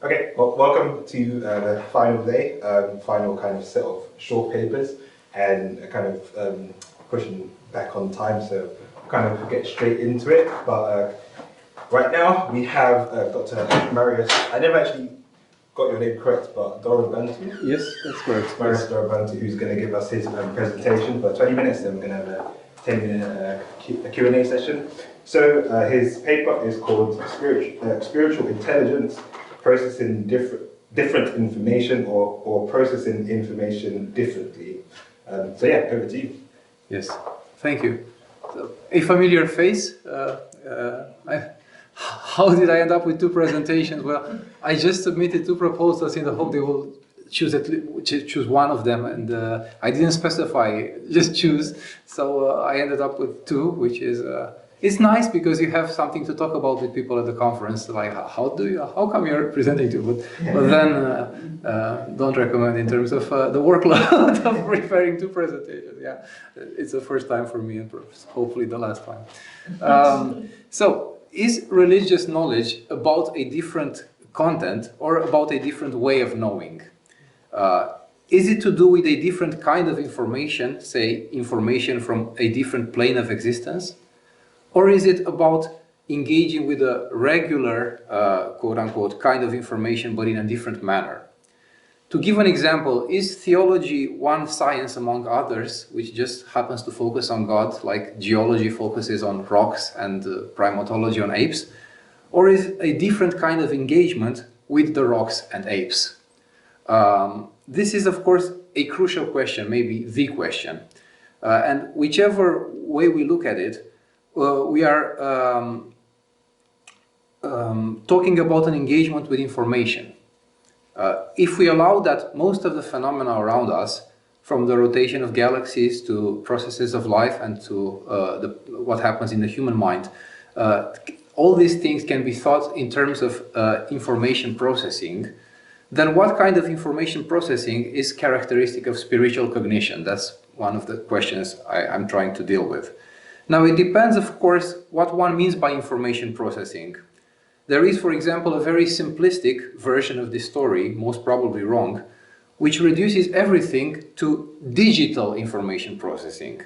Okay, well, welcome to the final day, final kind of set of short papers, and kind of pushing back on time, so kind of get straight into it. But right now we have Dr. Marius. I never actually got your name correct, but Dorobantu. Yes, that's correct. Marius Dorobantu, who's going to give us his presentation for 20 minutes. Then we're going to have a 10-minute Q&A session. So his paper is called Spiritual Intelligence. Processing different information or processing information differently. So yeah, over to you. Yes, thank you. So, a familiar face. How did I end up with two presentations? Well, I just submitted two proposals in the hope they will choose one of them, and I didn't specify, just choose. So I ended up with two, which is it's nice because you have something to talk about with people at the conference. Like, how come you're presenting to? But then don't recommend in terms of the workload of preparing two presentations. Yeah, it's the first time for me, and hopefully the last time. So, is religious knowledge about a different content or about a different way of knowing? Is it to do with a different kind of information, say information from a different plane of existence? Or is it about engaging with a regular, quote-unquote, kind of information, but in a different manner? To give an example, is theology one science among others, which just happens to focus on God, like geology focuses on rocks and primatology on apes? Or is it a different kind of engagement with the rocks and apes? This is, of course, a crucial question, maybe the question. And whichever way we look at it, we are talking about an engagement with information. If we allow that most of the phenomena around us, from the rotation of galaxies to processes of life and to what happens in the human mind, all these things can be thought in terms of information processing, then what kind of information processing is characteristic of spiritual cognition? That's one of the questions I'm trying to deal with. Now, it depends, of course, what one means by information processing. There is, for example, a very simplistic version of this story, most probably wrong, which reduces everything to digital information processing.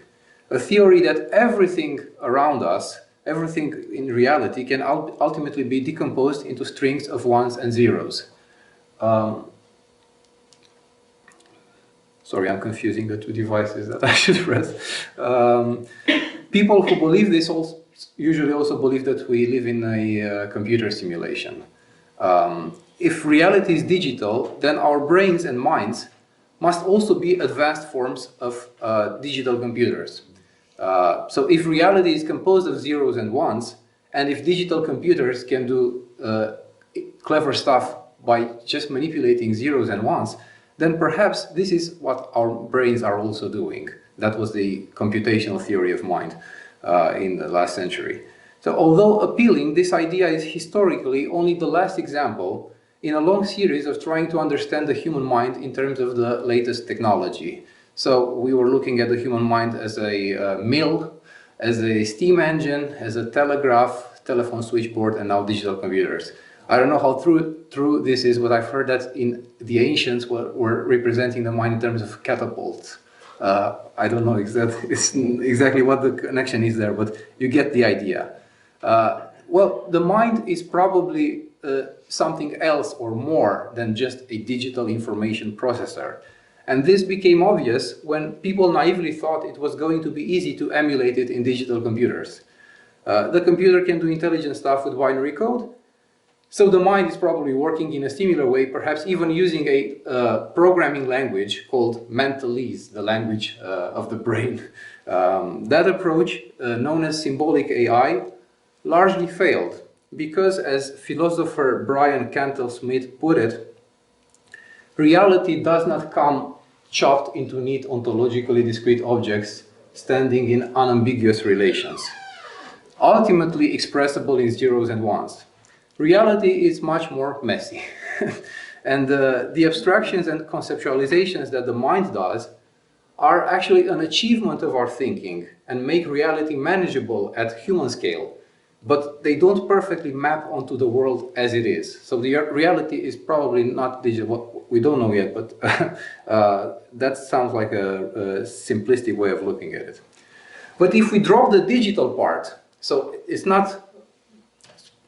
A theory that everything around us, everything in reality, can ultimately be decomposed into strings of ones and zeros. Sorry, I'm confusing the two devices that I should press. People who believe this usually also believe that we live in a computer simulation. If reality is digital, then our brains and minds must also be advanced forms of digital computers. So if reality is composed of zeros and ones, and if digital computers can do clever stuff by just manipulating zeros and ones, then perhaps this is what our brains are also doing. That was the computational theory of mind in the last century. So although appealing, this idea is historically only the last example in a long series of trying to understand the human mind in terms of the latest technology. So we were looking at the human mind as a mill, as a steam engine, as a telegraph, telephone switchboard, and now digital computers. I don't know how true this is, but I've heard that in the ancients were representing the mind in terms of catapults. I don't know exactly what the connection is there, but you get the idea. Well, the mind is probably something else or more than just a digital information processor. And this became obvious when people naively thought it was going to be easy to emulate it in digital computers. The computer can do intelligent stuff with binary code, so the mind is probably working in a similar way, perhaps even using a programming language called mentalese, the language of the brain. That approach, known as symbolic AI, largely failed because, as philosopher Brian Cantle-Smith put it, reality does not come chopped into neat ontologically discrete objects standing in unambiguous relations, ultimately expressible in zeros and ones. Reality is much more messy. And the abstractions and conceptualizations that the mind does are actually an achievement of our thinking and make reality manageable at human scale. but they don't perfectly map onto the world as it is. So the reality is probably not digital. We don't know yet, but that sounds like a simplistic way of looking at it. But if we drop the digital part, so it's not,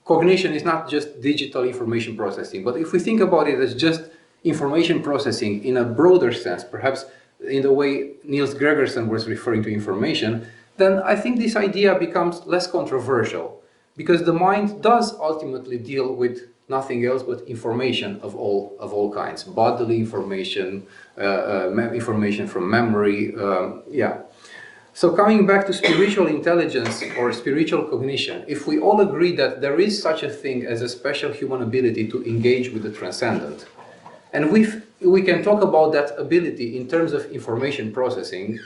cognition is not just digital information processing, but if we think about it as just information processing in a broader sense, perhaps in the way Niels Gregersen was referring to information, then I think this idea becomes less controversial, because the mind does ultimately deal with nothing else but information of all kinds, bodily information, information from memory, yeah. So coming back to spiritual intelligence or spiritual cognition, if we all agree that there is such a thing as a special human ability to engage with the transcendent, and we can talk about that ability in terms of information processing,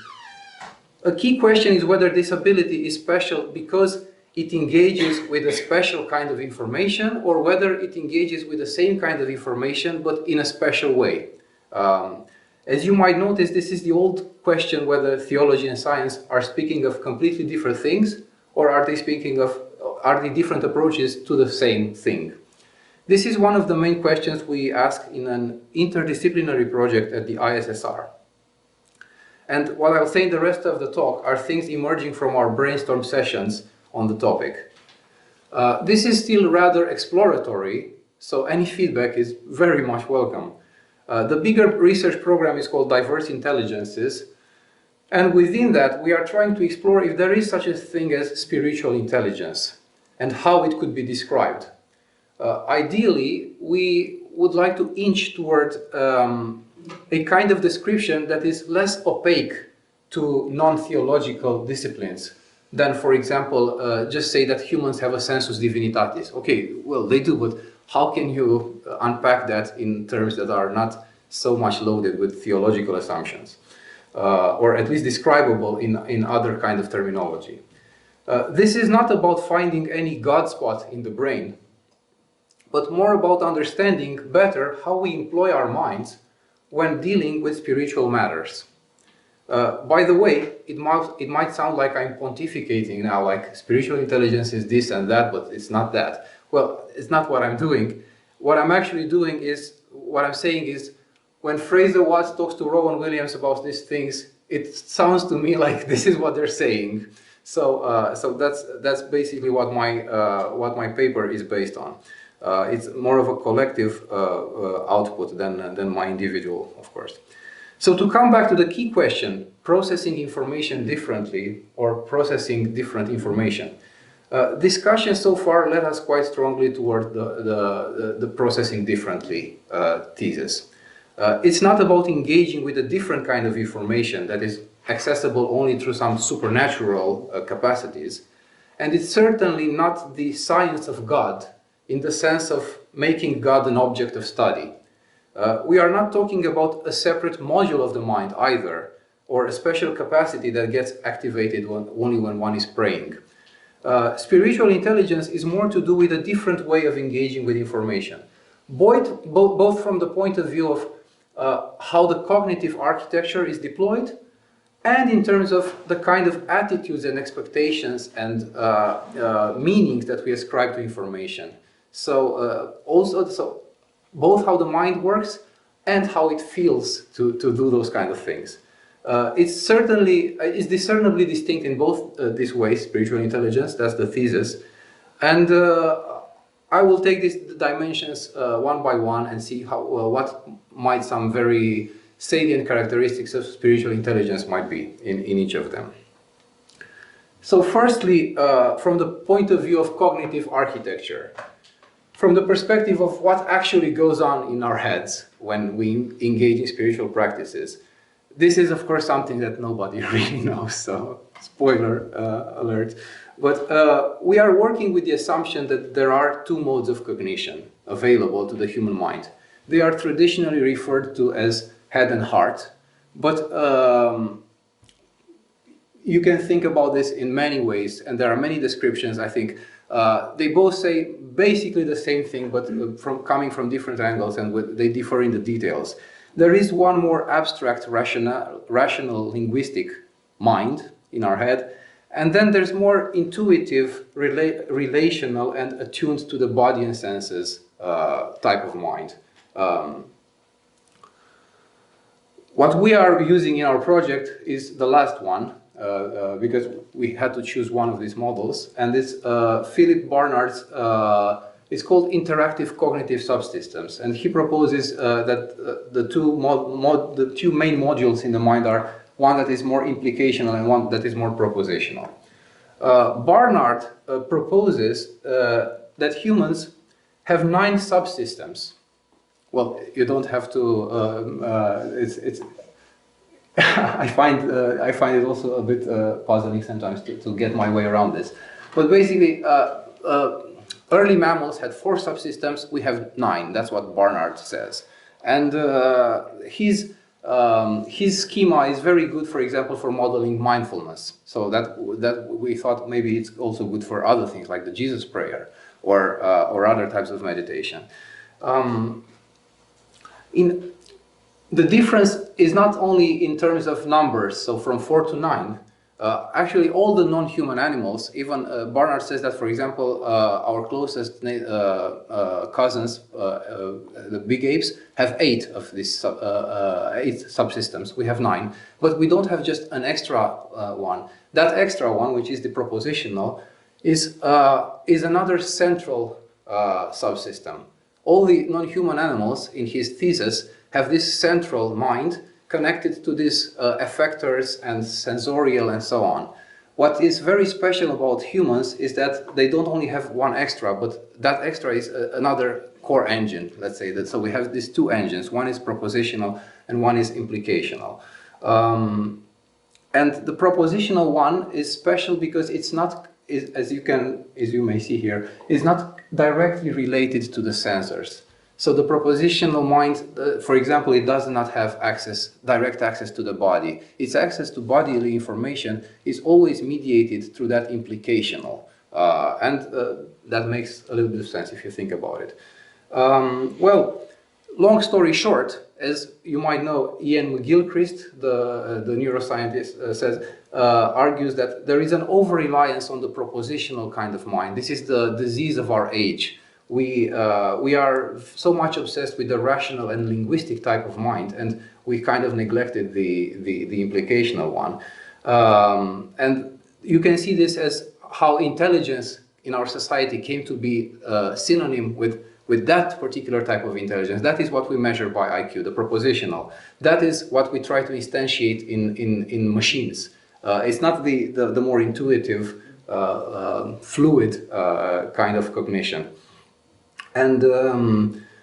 a key question is whether this ability is special because it engages with a special kind of information, or whether it engages with the same kind of information but in a special way. As you might notice, this is the old question whether theology and science are speaking of completely different things, or are they different approaches to the same thing? This is one of the main questions we ask in an interdisciplinary project at the ISSR. And what I'll say in the rest of the talk are things emerging from our brainstorm sessions on the topic. This is still rather exploratory, so any feedback is very much welcome. The bigger research program is called Diverse Intelligences, and within that we are trying to explore if there is such a thing as spiritual intelligence and how it could be described. Ideally, we would like to inch toward a kind of description that is less opaque to non-theological disciplines than, for example, just say that humans have a sensus divinitatis. Okay, well, they do, but how can you unpack that in terms that are not so much loaded with theological assumptions, or at least describable in other kind of terminology? This is not about finding any God spot in the brain, but more about understanding better how we employ our minds when dealing with spiritual matters. By the way, it might sound like I'm pontificating now, like spiritual intelligence is this and that, but it's not that. Well, it's not what I'm doing. What I'm actually doing is, what I'm saying is, when Fraser Watts talks to Rowan Williams about these things, it sounds to me like this is what they're saying. So, so that's basically what my paper is based on. It's more of a collective output than my individual, of course. So to come back to the key question, processing information differently or processing different information. Discussion so far led us quite strongly toward the processing differently thesis. It's not about engaging with a different kind of information that is accessible only through some supernatural capacities. And it's certainly not the science of God in the sense of making God an object of study. We are not talking about a separate module of the mind either, or a special capacity that gets activated only when one is praying. Spiritual intelligence is more to do with a different way of engaging with information, both from the point of view of how the cognitive architecture is deployed, and in terms of the kind of attitudes and expectations and meanings that we ascribe to information. So also both how the mind works and how it feels to do those kind of things. It's discernibly distinct in both these ways, spiritual intelligence, that's the thesis. And I will take these dimensions one by one and see how, what might some very salient characteristics of spiritual intelligence might be in each of them. So firstly, from the point of view of cognitive architecture, from the perspective of what actually goes on in our heads when we engage in spiritual practices, this is of course something that nobody really knows, so spoiler alert. But we are working with the assumption that there are two modes of cognition available to the human mind. They are traditionally referred to as head and heart, but you can think about this in many ways, and there are many descriptions, I think. They both say basically the same thing, but coming from different angles, and they differ in the details. There is one more abstract, rational linguistic mind in our head, And then there's more intuitive, relational, and attuned to the body and senses type of mind. What we are using in our project is the last one, because we had to choose one of these models, and it's Philip Barnard's, it's called interactive cognitive subsystems, and he proposes that the two main modules in the mind are one that is more implicational and one that is more propositional. Barnard proposes that humans have 9 subsystems. Well, you don't have to. I find it also a bit puzzling sometimes to get my way around this. But basically, early mammals had 4 subsystems. We have 9. That's what Barnard says, and his schema is very good, for example, for modeling mindfulness. So that we thought maybe it's also good for other things like the Jesus prayer or other types of meditation. The difference is not only in terms of numbers, so from 4 to 9. Actually, all the non-human animals, even Barnard says that, for example, our closest cousins, the big apes, have 8 of these 8 subsystems. We have 9, but we don't have just an extra one. That extra one, which is the propositional, is another central subsystem. All the non-human animals, in his thesis, have this central mind connected to these effectors and sensorial and so on. What is very special about humans is that they don't only have one extra, but that extra is another core engine, let's say that. So we have these 2 engines. One is propositional and one is implicational. And the propositional one is special because it's not, as you may see here, is not directly related to the sensors. So the propositional mind, for example, it does not have direct access to the body. Its access to bodily information is always mediated through that implicational. And that makes a little bit of sense if you think about it. Well, long story short, as you might know, Ian McGilchrist, the neuroscientist, argues that there is an over-reliance on the propositional kind of mind. This is the disease of our age. We are so much obsessed with the rational and linguistic type of mind, and we kind of neglected the implicational one. And you can see this as how intelligence in our society came to be synonym with that particular type of intelligence. That is what we measure by IQ, the propositional. That is what we try to instantiate in machines. It's not the more intuitive, fluid kind of cognition. And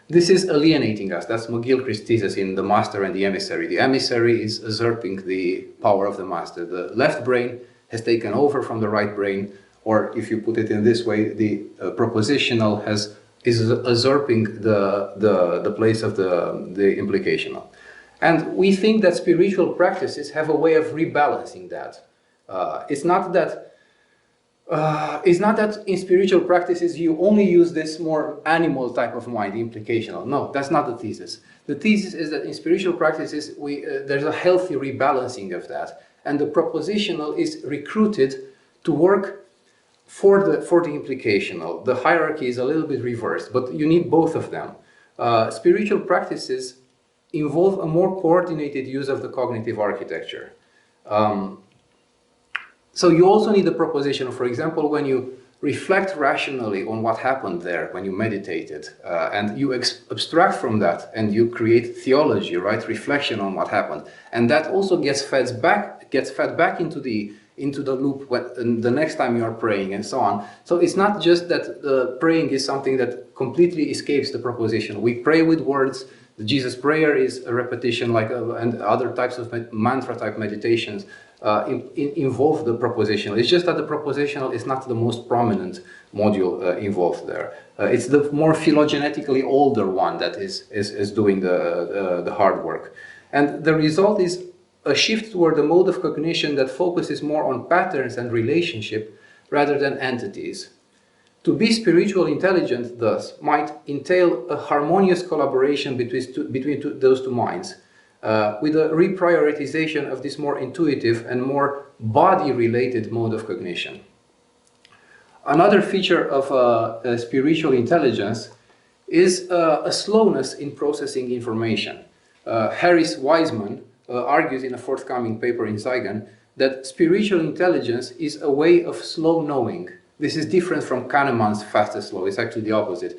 this is alienating us. That's McGilchrist's thesis in The Master and the Emissary. The emissary is usurping the power of the master. The left brain has taken over from the right brain, or if you put it in this way, the propositional is usurping the place of the implicational. And we think that spiritual practices have a way of rebalancing that. It's not that in spiritual practices you only use this more animal type of mind, implicational. No, that's not the thesis. The thesis is that in spiritual practices there's a healthy rebalancing of that, and the propositional is recruited to work for the implicational. The hierarchy is a little bit reversed, but you need both of them. Spiritual practices involve a more coordinated use of the cognitive architecture. So you also need the proposition. For example, when you reflect rationally on what happened there, when you meditated, and you abstract from that, and you create theology, right? Reflection on what happened, and that also gets fed back into the loop when the next time you are praying, and so on. So it's not just that the praying is something that completely escapes the proposition. We pray with words. The Jesus prayer is a repetition, and other types of mantra type meditations involve the propositional. It's just that the propositional is not the most prominent module involved there. It's the more phylogenetically older one that is doing the hard work. And the result is a shift toward a mode of cognition that focuses more on patterns and relationship rather than entities. To be spiritually intelligent, thus, might entail a harmonious collaboration between those two minds, with a reprioritization of this more intuitive and more body-related mode of cognition. Another feature of spiritual intelligence is a slowness in processing information. Harris Wiseman argues in a forthcoming paper in Zygon that spiritual intelligence is a way of slow knowing. This is different from Kahneman's fastest law. It's actually the opposite.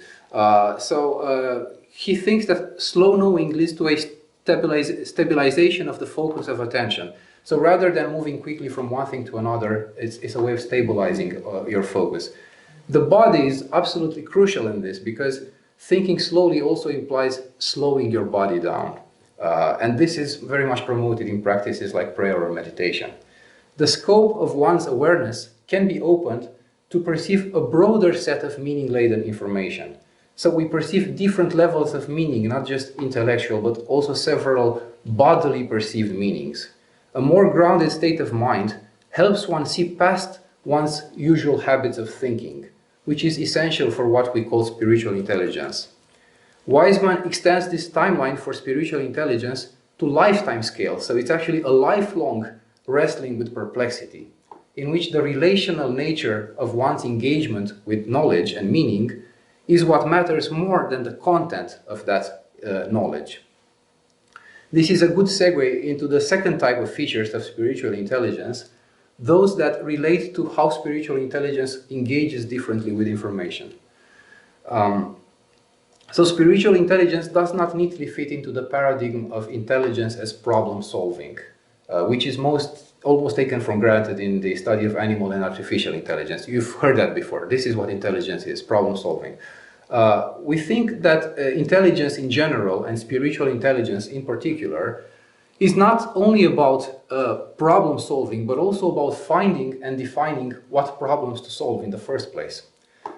He thinks that slow knowing leads to a stabilization of the focus of attention. So rather than moving quickly from one thing to another, it's a way of stabilizing your focus. The body is absolutely crucial in this because thinking slowly also implies slowing your body down. And this is very much promoted in practices like prayer or meditation. The scope of one's awareness can be opened to perceive a broader set of meaning-laden information. So we perceive different levels of meaning, not just intellectual, but also several bodily perceived meanings. A more grounded state of mind helps one see past one's usual habits of thinking, which is essential for what we call spiritual intelligence. Wiseman extends this timeline for spiritual intelligence to lifetime scale, so it's actually a lifelong wrestling with perplexity, in which the relational nature of one's engagement with knowledge and meaning is what matters more than the content of that knowledge. This is a good segue into the second type of features of spiritual intelligence, those that relate to how spiritual intelligence engages differently with information. So spiritual intelligence does not neatly fit into the paradigm of intelligence as problem solving, which is almost taken for granted in the study of animal and artificial intelligence. You've heard that before. This is what intelligence is, problem solving. We think that intelligence in general and spiritual intelligence in particular is not only about problem solving, but also about finding and defining what problems to solve in the first place.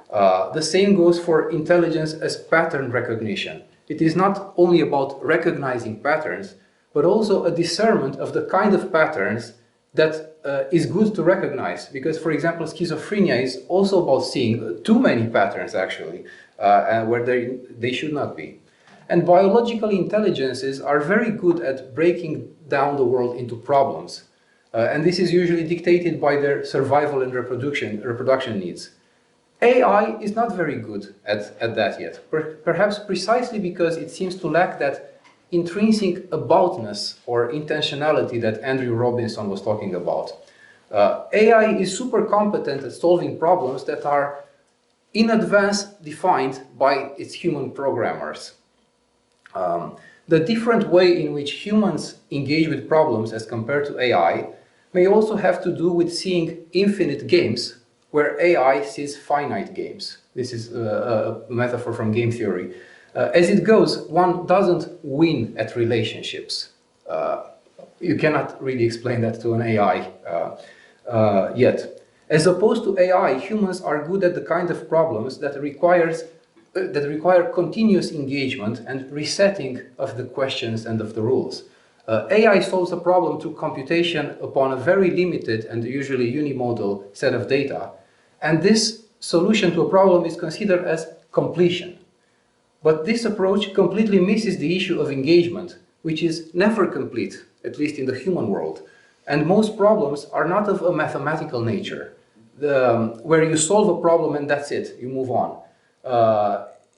The same goes for intelligence as pattern recognition. It is not only about recognizing patterns, but also a discernment of the kind of patterns that is good to recognize. Because, for example, schizophrenia is also about seeing too many patterns, actually, where they should not be. And biological intelligences are very good at breaking down the world into problems. And this is usually dictated by their survival and reproduction needs. AI is not very good at that yet, perhaps precisely because it seems to lack that intrinsic aboutness or intentionality that Andrew Robinson was talking about. AI is super competent at solving problems that are in advance defined by its human programmers. The different way in which humans engage with problems as compared to AI may also have to do with seeing infinite games where AI sees finite games. This is a metaphor from game theory. As it goes, one doesn't win at relationships. You cannot really explain that to an AI yet. As opposed to AI, humans are good at the kind of problems that require continuous engagement and resetting of the questions and of the rules. AI solves a problem through computation upon a very limited and usually unimodal set of data. And this solution to a problem is considered as completion. But this approach completely misses the issue of engagement, which is never complete, at least in the human world. And most problems are not of a mathematical nature, where you solve a problem and that's it, you move on.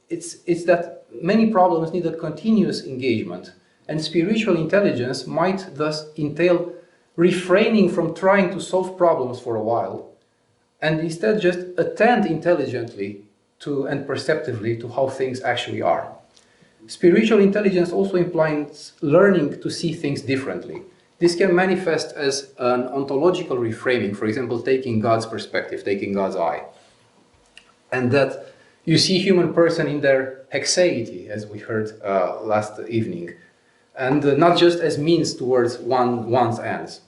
It's that many problems need a continuous engagement, and spiritual intelligence might thus entail refraining from trying to solve problems for a while, and instead just attend intelligently to and perceptively to how things actually are. Spiritual intelligence also implies learning to see things differently. This can manifest as an ontological reframing, for example, taking God's perspective, taking God's eye. And that you see human person in their hexaity, as we heard last evening, and not just as means towards one's ends.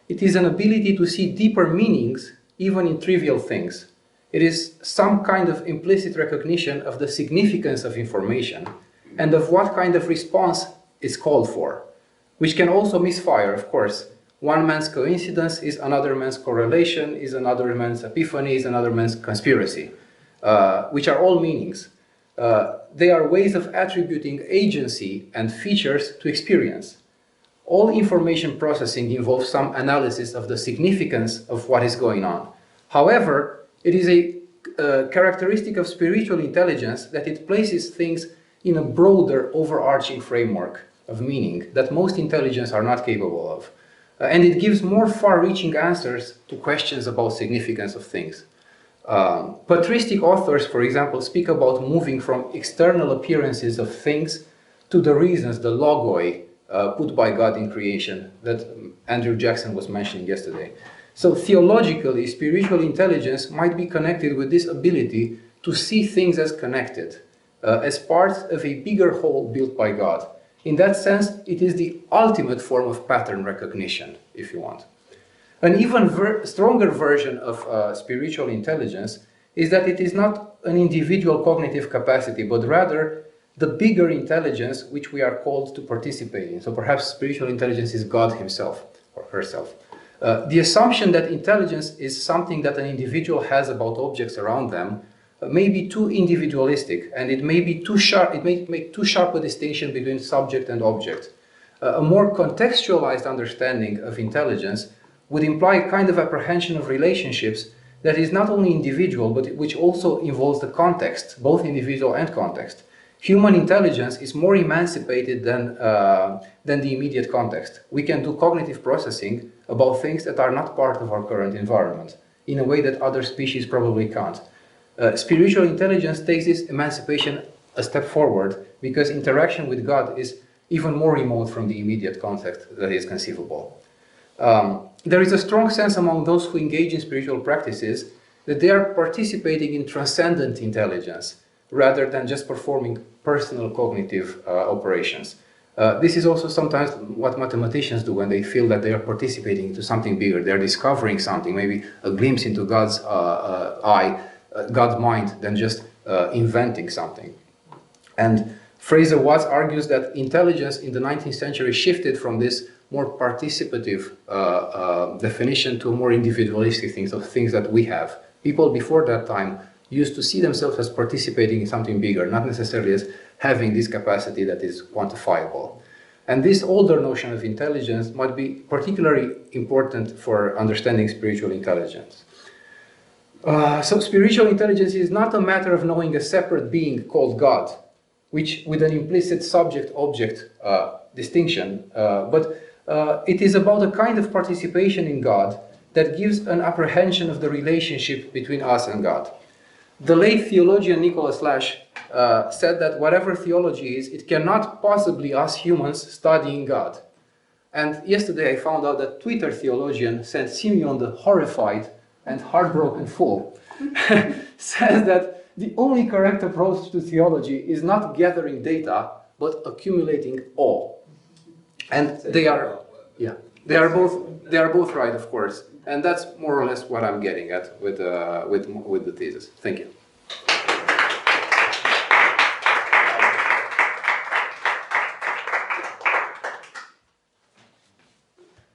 It is an ability to see deeper meanings even in trivial things. It is some kind of implicit recognition of the significance of information and of what kind of response is called for, which can also misfire, of course. One man's coincidence is another man's correlation, is another man's epiphany, is another man's conspiracy, which are all meanings. They are ways of attributing agency and features to experience. All information processing involves some analysis of the significance of what is going on. However, it is a characteristic of spiritual intelligence that it places things in a broader, overarching framework of meaning that most intelligence are not capable of. And it gives more far-reaching answers to questions about significance of things. Patristic authors, for example, speak about moving from external appearances of things to the reasons, the logoi, put by God in creation that Andrew Jackson was mentioning yesterday. So theologically, spiritual intelligence might be connected with this ability to see things as connected, as parts of a bigger whole built by God. In that sense, it is the ultimate form of pattern recognition, if you want. An even stronger version of spiritual intelligence is that it is not an individual cognitive capacity, but rather the bigger intelligence which we are called to participate in. So perhaps spiritual intelligence is God himself or herself. The assumption that intelligence is something that an individual has about objects around them may be too individualistic, and it may be too sharp. It may make too sharp a distinction between subject and object. A more contextualized understanding of intelligence would imply a kind of apprehension of relationships that is not only individual, but which also involves the context, both individual and context. Human intelligence is more emancipated than the immediate context. We can do cognitive processing about things that are not part of our current environment in a way that other species probably can't. Spiritual intelligence takes this emancipation a step forward because interaction with God is even more remote from the immediate context that is conceivable. There is a strong sense among those who engage in spiritual practices that they are participating in transcendent intelligence rather than just performing personal cognitive operations. This is also sometimes what mathematicians do when they feel that they are participating into something bigger. They're discovering something, maybe a glimpse into God's eye, God's mind, than just inventing something. And Fraser Watts argues that intelligence in the 19th century shifted from this more participative definition to a more individualistic things of things that we have. People before that time used to see themselves as participating in something bigger, not necessarily as having this capacity that is quantifiable. And this older notion of intelligence might be particularly important for understanding spiritual intelligence. So spiritual intelligence is not a matter of knowing a separate being called God, which with an implicit subject-object distinction, but it is about a kind of participation in God that gives an apprehension of the relationship between us and God. The late theologian Nicholas Lash said that whatever theology is, it cannot possibly us humans studying God. And yesterday I found out that Twitter theologian St. Simeon the Horrified and Heartbroken Fool says that the only correct approach to theology is not gathering data, but accumulating awe. And they are both right, of course. And that's more or less what I'm getting at with the thesis. Thank you.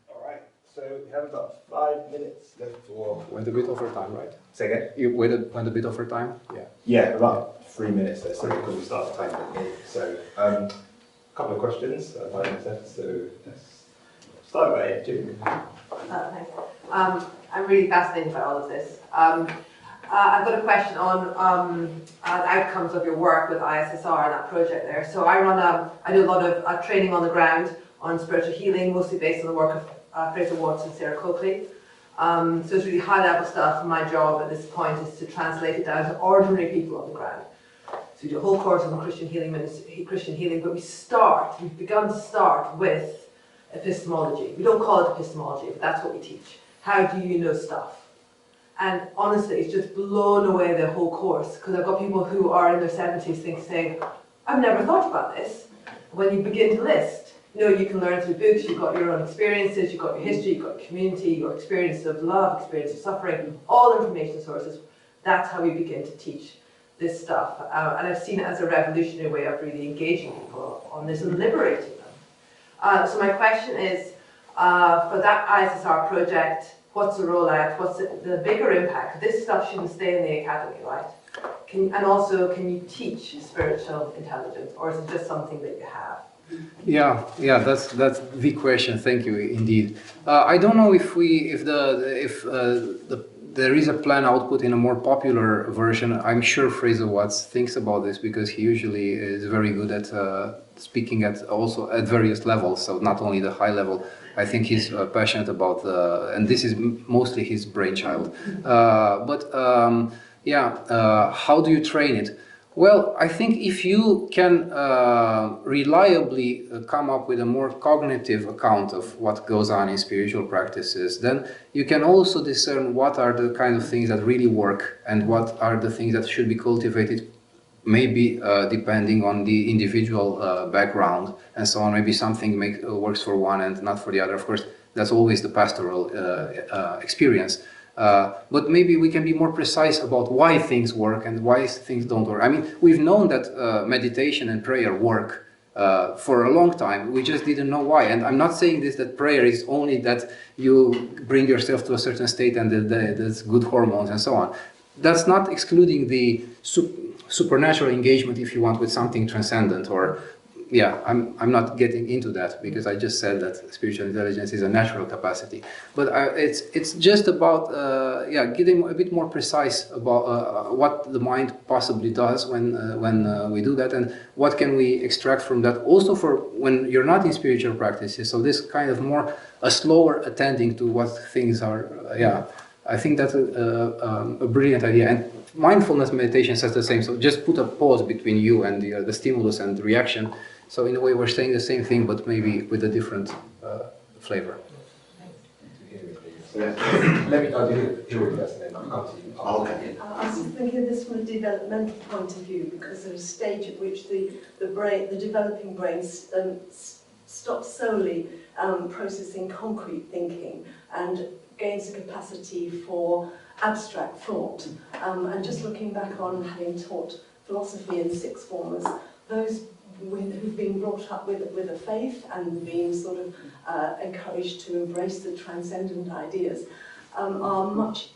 All right. So we have about 5 minutes left for. Went a bit over time, right? Say again? You went a bit over time? Yeah. Yeah, about 3 minutes there, so because we started time a bit late. So a couple of questions, 5 minutes left. So let's start by Jim. Thanks. I'm really fascinated by all of this. I've got a question on the outcomes of your work with ISSR and that project there. So I do a lot of training on the ground on spiritual healing, mostly based on the work of Fraser Watts and Sarah Coakley. So it's really high level stuff. My job at this point is to translate it down to ordinary people on the ground. So we do a whole course on Christian healing, but we've begun to start with epistemology. We don't call it epistemology, but that's what we teach. How do you know stuff? And honestly, it's just blown away the whole course, because I've got people who are in their 70s saying, I've never thought about this. When you begin to list, you can learn through books, you've got your own experiences, you've got your history, you've got your community, your experience of love, experience of suffering, all information sources. That's how we begin to teach this stuff. And I've seen it as a revolutionary way of really engaging people on this and liberating them. So my question is, for that ISSR project, what's the rollout? What's the bigger impact? This stuff shouldn't stay in the academy, right? And also, can you teach spiritual intelligence, or is it just something that you have? Yeah, yeah, that's the question. Thank you, indeed. I don't know if there is a plan output in a more popular version. I'm sure Fraser Watts thinks about this because he usually is very good at speaking at also at various levels. So not only the high level. I think he's passionate about, and this is mostly his brainchild. How do you train it? Well, I think if you can reliably come up with a more cognitive account of what goes on in spiritual practices, then you can also discern what are the kind of things that really work and what are the things that should be cultivated, maybe depending on the individual background and so on. Maybe something works for one and not for the other. Of course, that's always the pastoral experience. But maybe we can be more precise about why things work and why things don't work. I mean, we've known that meditation and prayer work for a long time. We just didn't know why. And I'm not saying this that prayer is only that you bring yourself to a certain state and there's good hormones and so on. That's not excluding the supernatural engagement, if you want, with something transcendent or yeah, I'm not getting into that because I just said that spiritual intelligence is a natural capacity. But it's just about getting a bit more precise about what the mind possibly does when we do that, and what can we extract from that. Also for when you're not in spiritual practices. So this kind of more a slower attending to what things are. I think that's a brilliant idea. And mindfulness meditation says the same. So just put a pause between you and the stimulus and the reaction. So in a way, we're saying the same thing, but maybe with a different flavor. Let me deal with this, then I'll come to you. Okay. I was just thinking this from a developmental point of view, because there's a stage at which the developing brain stops solely processing concrete thinking and gains the capacity for abstract thought. And just looking back on having taught philosophy in sixth formers, those who've been brought up with a faith and been sort of encouraged to embrace the transcendent ideas are much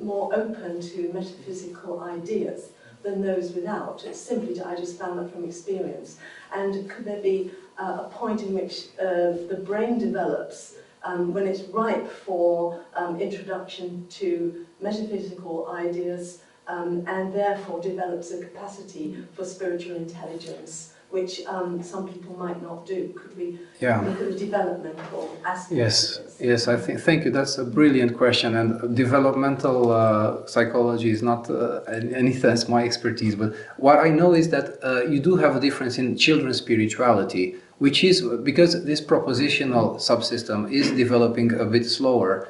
more open to metaphysical ideas than those without. It's simply, I just found that from experience. And could there be a point in which the brain develops when it's ripe for introduction to metaphysical ideas and therefore develops a capacity for spiritual intelligence, which some people might not do? Could we look at the developmental aspects of this? Yes, I think. Thank you. That's a brilliant question. And developmental psychology is not in any sense my expertise. But what I know is that you do have a difference in children's spirituality, which is because this propositional subsystem is developing a bit slower.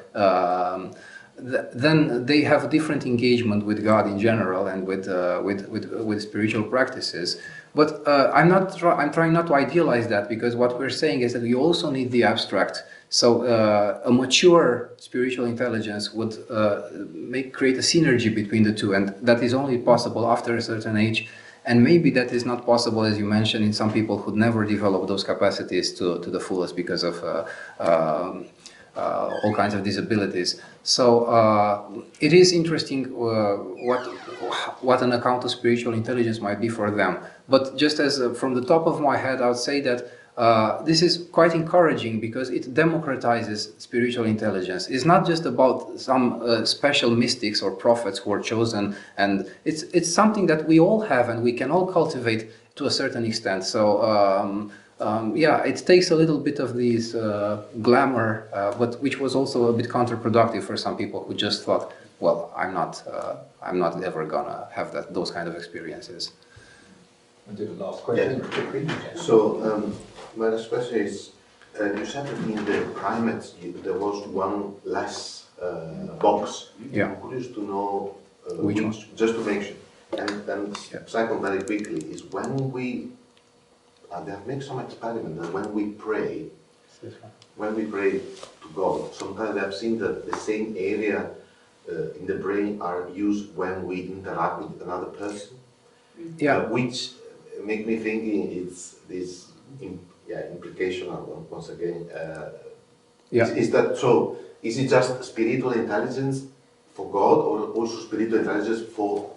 Then they have a different engagement with God in general and with spiritual practices. But I'm trying not to idealize that, because what we're saying is that we also need the abstract. So a mature spiritual intelligence would create a synergy between the two, and that is only possible after a certain age. And maybe that is not possible, as you mentioned, in some people who never develop those capacities to the fullest because of all kinds of disabilities. So it is interesting what an account of spiritual intelligence might be for them. But just as from the top of my head, I would say that this is quite encouraging because it democratizes spiritual intelligence. It's not just about some special mystics or prophets who are chosen, and it's something that we all have and we can all cultivate to a certain extent. So it takes a little bit of this glamour, but which was also a bit counterproductive for some people who just thought, well, I'm not ever gonna have those kind of experiences. I'll do the last question quickly. So, my last question is, you said that in the primates there was one less box. Yeah. I'm curious to know which one? just to make sure. And second, very quickly, is when we they have made some experiment that when we pray to God, sometimes they have seen that the same area in the brain are used when we interact with another person. Yeah. Which make me thinking it's this implication once again. Is that so? Is it just spiritual intelligence for God, or also spiritual intelligence for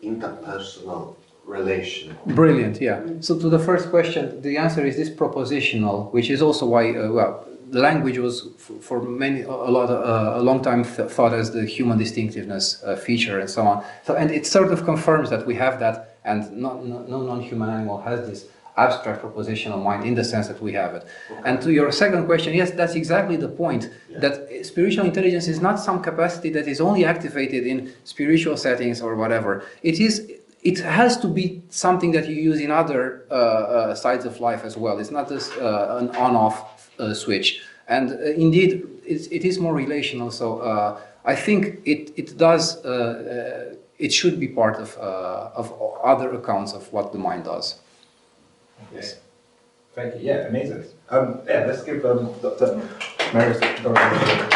interpersonal relation. Brilliant, yeah. So to the first question, the answer is this propositional, which is also why, well, the language was for many, a long time thought as the human distinctiveness feature and so on. So, and it sort of confirms that we have that, and no non-human animal has this abstract propositional mind in the sense that we have it. Okay. And to your second question, yes, that's exactly the point, that spiritual intelligence is not some capacity that is only activated in spiritual settings or whatever. It has to be something that you use in other sides of life as well. It's not just an on-off switch. And indeed, it is more relational. So I think it should be part of other accounts of what the mind does. Yes. Thank you. Yeah, amazing. Yeah, let's give Dr. Marius Dorobantu